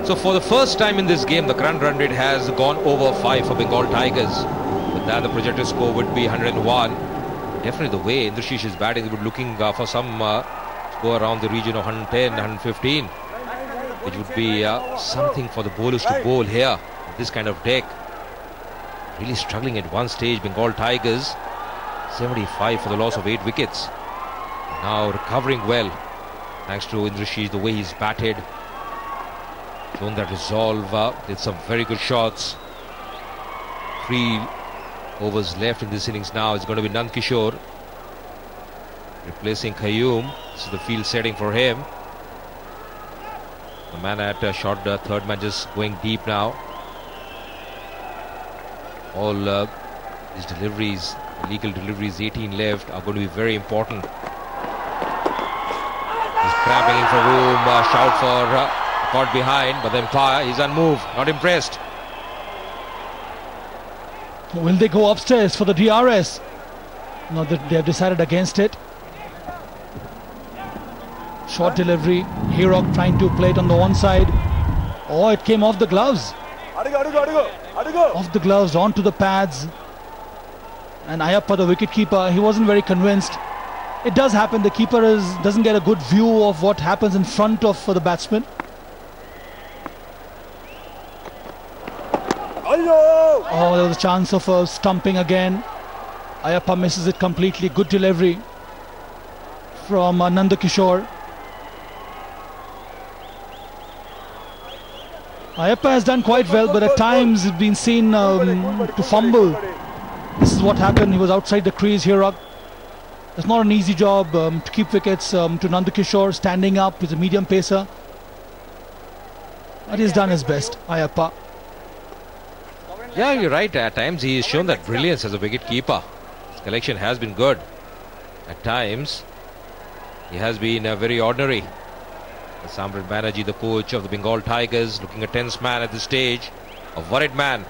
So for the first time in this game, the current run rate has gone over 5 for Bengal Tigers. With that, the projected score would be 101. Definitely the way Indrashish is batting, they would be looking for some score around the region of 110, 115. Which would be something for the bowlers to bowl here. This kind of deck. Really struggling at one stage, Bengal Tigers. 75 for the loss of 8 wickets. Now recovering well. Thanks to Indrashish, the way he's batted. Shown that resolve. Did some very good shots. 3 overs left in this innings now. It's going to be Nand Kishore replacing Qayyum. This is the field setting for him. The man at short third man just going deep now. All these deliveries, illegal deliveries, 18 left, are going to be very important. He's crabbing in for room. Shout for caught behind, but the umpire is unmoved, not impressed. Will they go upstairs for the DRS? No, they have decided against it. Short delivery. Herock trying to play it on the one side. Oh, it came off the gloves. Off the gloves, onto the pads. And Ayappa, the wicketkeeper, he wasn't very convinced. It does happen. The keeper doesn't get a good view of what happens in front of the batsman. Oh, there was a chance of stumping again. Ayappa misses it completely. Good delivery from Nand Kishore. Ayappa has done quite well, but at times he's been seen to fumble. This is what happened. He was outside the crease here. It's not an easy job to keep wickets to Nand Kishore. Standing up, he's a medium pacer. But he's done his best, Ayappa. Yeah, you're right. At times he has shown that brilliance as a wicket keeper. His collection has been good. At times he has been very ordinary. Samrat Banerjee, the coach of the Bengal Tigers, looking a tense man at this stage, a worried man.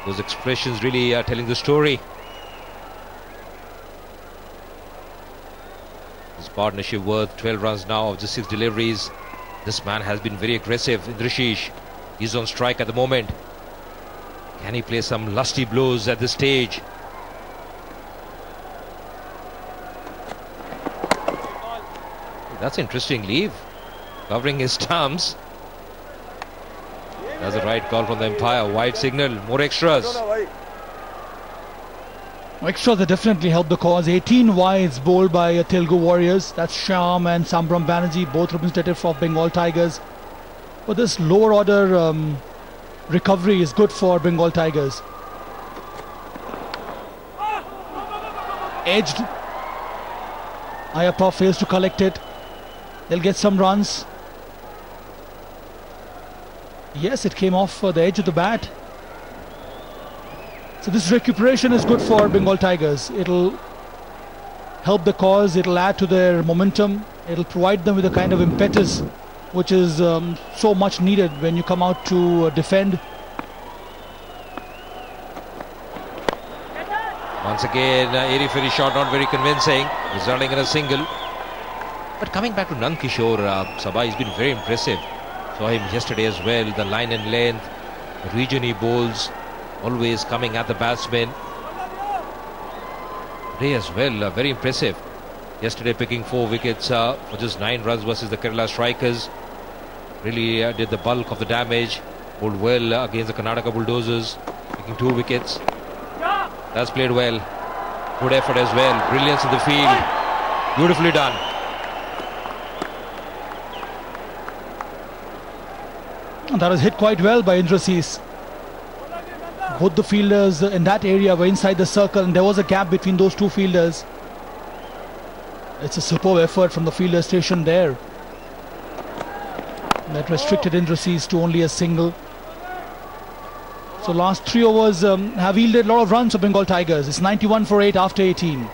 Those expressions really are telling the story. His partnership worth 12 runs now of just 6 deliveries. This man has been very aggressive. Indrashish, he's on strike at the moment. Can he play some lusty blows at this stage? That's interesting. Leave. Covering his stumps. That's the right call from the umpire. Wide signal. More extras. Extras that definitely help the cause. 18 wides bowled by Telugu Warriors. That's Shyam and Sambram Banerjee, both representative of Bengal Tigers. But this lower order recovery is good for Bengal Tigers. Edged. Ayappa fails to collect it. They'll get some runs. Yes, it came off the edge of the bat. So this recuperation is good for Bengal Tigers. It'll help the cause, it'll add to their momentum, it'll provide them with a kind of impetus which is so much needed when you come out to defend. Once again, airy-fairy shot, not very convincing, resulting in a single. But coming back to Nand Kishore, Sabha, he's been very impressive. Saw him yesterday as well, the line and length, the region he bowls, always coming at the batsman. Today as well, very impressive. Yesterday picking 4 wickets for just 9 runs versus the Kerala strikers. Really did the bulk of the damage. Bowled well against the Karnataka Bulldozers, picking 2 wickets. That's played well. Good effort as well. Brilliance in the field. Beautifully done. And that was hit quite well by Indrashish. Both the fielders in that area were inside the circle, and there was a gap between those 2 fielders. It's a superb effort from the fielder station there. That restricted Indrashish to only a single. So last 3 overs have yielded a lot of runs for Bengal Tigers. It's 91 for 8 after 18.